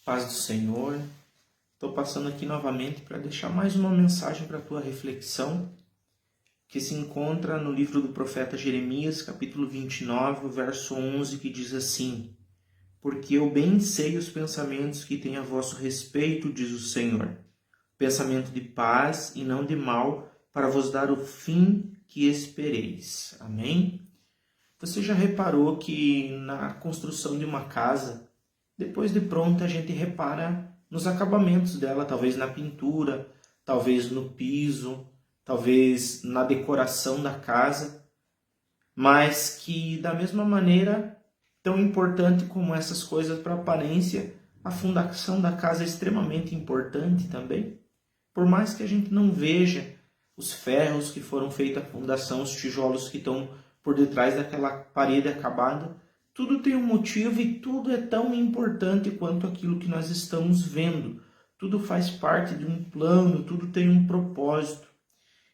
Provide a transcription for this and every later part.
Paz do Senhor. Estou passando aqui novamente para deixar mais uma mensagem para a tua reflexão, que se encontra no livro do profeta Jeremias, capítulo 29, verso 11, que diz assim: Porque eu bem sei os pensamentos que tenho a vosso respeito, diz o Senhor, pensamento de paz e não de mal, para vos dar o fim que espereis. Amém? Você já reparou que na construção de uma casa, depois de pronta, a gente repara nos acabamentos dela, talvez na pintura, talvez no piso, talvez na decoração da casa, mas que da mesma maneira, tão importante como essas coisas para a aparência, a fundação da casa é extremamente importante também. Por mais que a gente não veja os ferros que foram feitos a fundação, os tijolos que estão por detrás daquela parede acabada, tudo tem um motivo e tudo é tão importante quanto aquilo que nós estamos vendo. Tudo faz parte de um plano, tudo tem um propósito.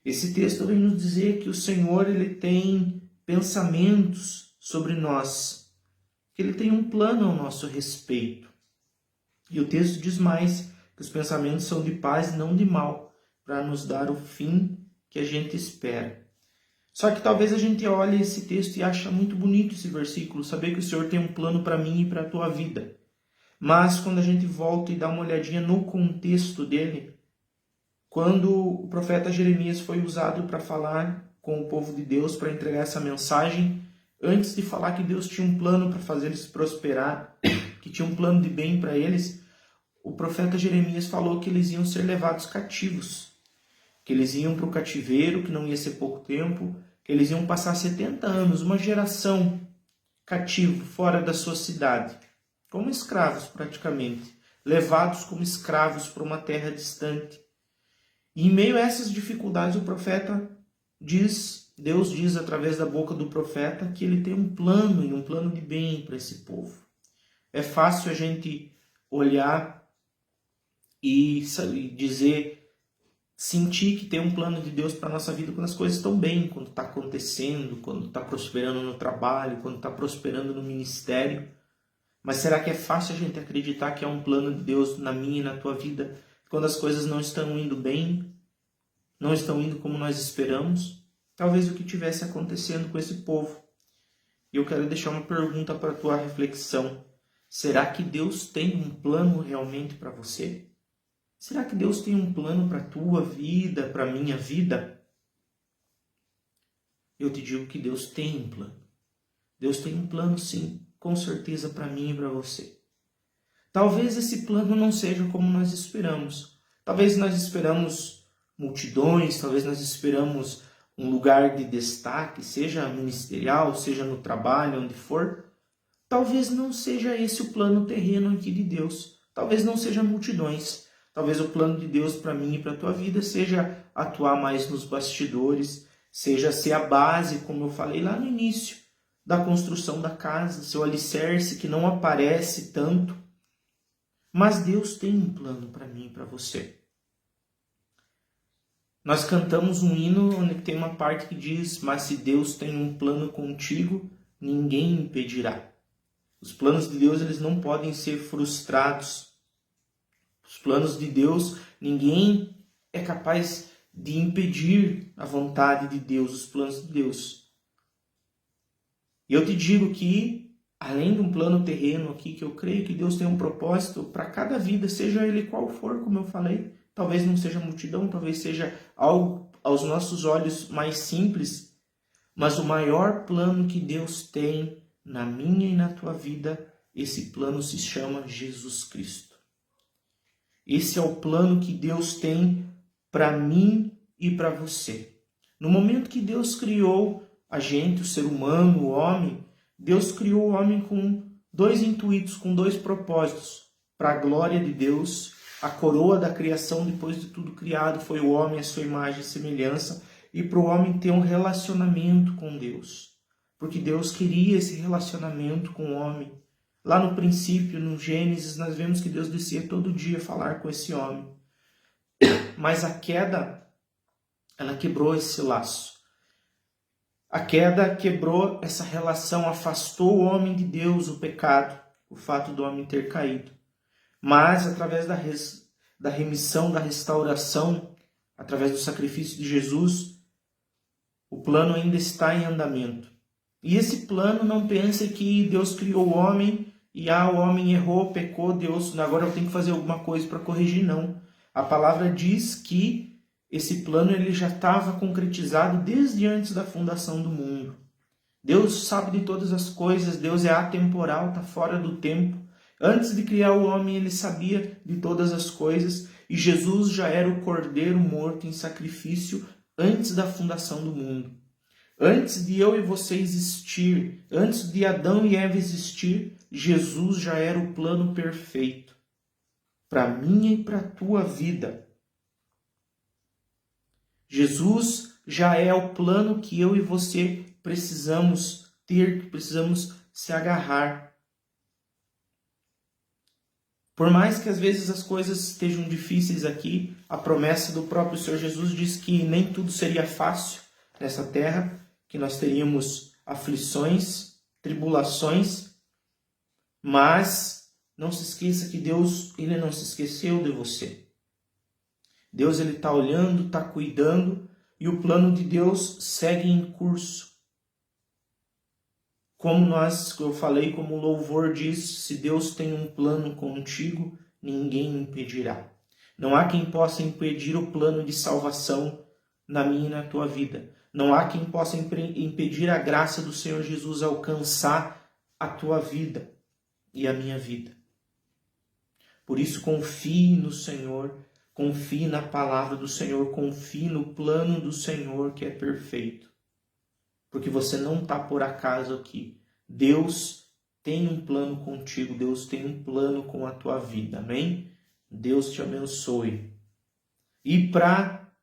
Esse texto vem nos dizer que o Senhor ele tem pensamentos sobre nós, que ele tem um plano ao nosso respeito. E o texto diz mais, que os pensamentos são de paz e não de mal, para nos dar o fim que a gente espera. Só que talvez a gente olhe esse texto e ache muito bonito esse versículo, saber que o Senhor tem um plano para mim e para a tua vida. Mas quando a gente volta e dá uma olhadinha no contexto dele, quando o profeta Jeremias foi usado para falar com o povo de Deus, para entregar essa mensagem, antes de falar que Deus tinha um plano para fazer eles prosperar, que tinha um plano de bem para eles, o profeta Jeremias falou que eles iam ser levados cativos, que eles iam para o cativeiro, que não ia ser pouco tempo, que eles iam passar 70 anos, uma geração cativo, fora da sua cidade, como escravos praticamente, levados como escravos para uma terra distante. E em meio a essas dificuldades o profeta diz, Deus diz através da boca do profeta que ele tem um plano e um plano de bem para esse povo. É fácil a gente olhar e dizer, sentir que tem um plano de Deus para a nossa vida quando as coisas estão bem, quando está acontecendo, quando está prosperando no trabalho, quando está prosperando no ministério. Mas será que é fácil a gente acreditar que é um plano de Deus na minha e na tua vida quando as coisas não estão indo bem, não estão indo como nós esperamos? Talvez o que estivesse acontecendo com esse povo. E eu quero deixar uma pergunta para a tua reflexão. Será que Deus tem um plano realmente para você? Será que Deus tem um plano para a tua vida, para a minha vida? Eu te digo que Deus tem um plano. Deus tem um plano, sim, com certeza para mim e para você. Talvez esse plano não seja como nós esperamos. Talvez nós esperamos multidões, talvez nós esperamos um lugar de destaque, seja ministerial, seja no trabalho, onde for. Talvez não seja esse o plano terreno aqui de Deus. Talvez não seja multidões. Talvez o plano de Deus para mim e para a tua vida seja atuar mais nos bastidores, seja ser a base, como eu falei lá no início, da construção da casa, seu alicerce que não aparece tanto. Mas Deus tem um plano para mim e para você. Nós cantamos um hino onde tem uma parte que diz: mas se Deus tem um plano contigo, ninguém impedirá. Os planos de Deus eles não podem ser frustrados. Os planos de Deus, ninguém é capaz de impedir a vontade de Deus, os planos de Deus. E eu te digo que, além de um plano terreno aqui, que eu creio que Deus tem um propósito para cada vida, seja ele qual for, como eu falei. Talvez não seja multidão, talvez seja algo aos nossos olhos mais simples, mas o maior plano que Deus tem na minha e na tua vida, esse plano se chama Jesus Cristo. Esse é o plano que Deus tem para mim e para você. No momento que Deus criou a gente, o ser humano, o homem, Deus criou o homem com dois intuitos, com dois propósitos. Para a glória de Deus, a coroa da criação, depois de tudo criado, foi o homem, a sua imagem e semelhança, e para o homem ter um relacionamento com Deus. Porque Deus queria esse relacionamento com o homem. Lá no princípio, no Gênesis, nós vemos que Deus descia todo dia falar com esse homem. Mas a queda, ela quebrou esse laço. A queda quebrou essa relação, afastou o homem de Deus, o pecado, o fato do homem ter caído. Mas através da remissão, da restauração, através do sacrifício de Jesus, o plano ainda está em andamento. E esse plano, não pense que Deus criou o homem e o homem errou, pecou, Deus, agora eu tenho que fazer alguma coisa para corrigir. Não. A palavra diz que esse plano ele já estava concretizado desde antes da fundação do mundo. Deus sabe de todas as coisas, Deus é atemporal, está fora do tempo. Antes de criar o homem, ele sabia de todas as coisas, e Jesus já era o cordeiro morto em sacrifício antes da fundação do mundo. Antes de eu e você existir, antes de Adão e Eva existir, Jesus já era o plano perfeito para minha e para a tua vida. Jesus já é o plano que eu e você precisamos ter, que precisamos se agarrar. Por mais que às vezes as coisas estejam difíceis aqui, a promessa do próprio Senhor Jesus diz que nem tudo seria fácil nessa terra, que nós teríamos aflições, tribulações, mas não se esqueça que Deus, ele não se esqueceu de você. Deus ele está olhando, está cuidando, e o plano de Deus segue em curso. Como eu falei, como o louvor diz, se Deus tem um plano contigo, ninguém impedirá. Não há quem possa impedir o plano de salvação na minha e na tua vida. Não há quem possa impedir a graça do Senhor Jesus alcançar a tua vida e a minha vida. Por isso, confie no Senhor, confie na palavra do Senhor, confie no plano do Senhor que é perfeito. Porque você não está por acaso aqui. Deus tem um plano contigo, Deus tem um plano com a tua vida, amém? Deus te abençoe. E para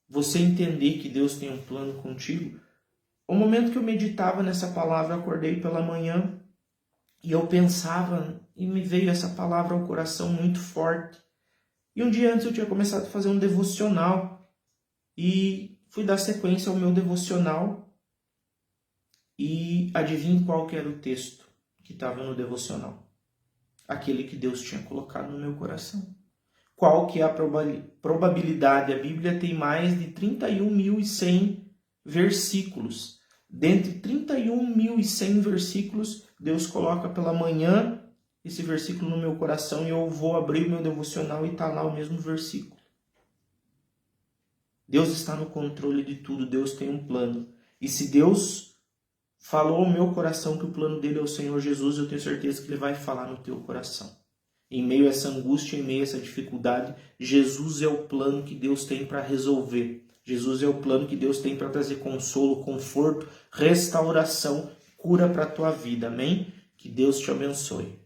você entender que Deus tem um plano contigo, o momento que eu meditava nessa palavra, eu acordei pela manhã e eu pensava, e me veio essa palavra ao coração muito forte. E um dia antes eu tinha começado a fazer um devocional e fui dar sequência ao meu devocional. E adivinhe qual que era o texto que estava no devocional? Aquele que Deus tinha colocado no meu coração. Qual que é a probabilidade? A Bíblia tem mais de 31.100 versículos. Dentre 31.100 versículos, Deus coloca pela manhã esse versículo no meu coração e eu vou abrir o meu devocional e está lá o mesmo versículo. Deus está no controle de tudo, Deus tem um plano. E se Deus falou ao meu coração que o plano dele é o Senhor Jesus, eu tenho certeza que ele vai falar no teu coração. Em meio a essa angústia, em meio a essa dificuldade, Jesus é o plano que Deus tem para resolver. Jesus é o plano que Deus tem para trazer consolo, conforto, restauração, cura para a tua vida. Amém? Que Deus te abençoe.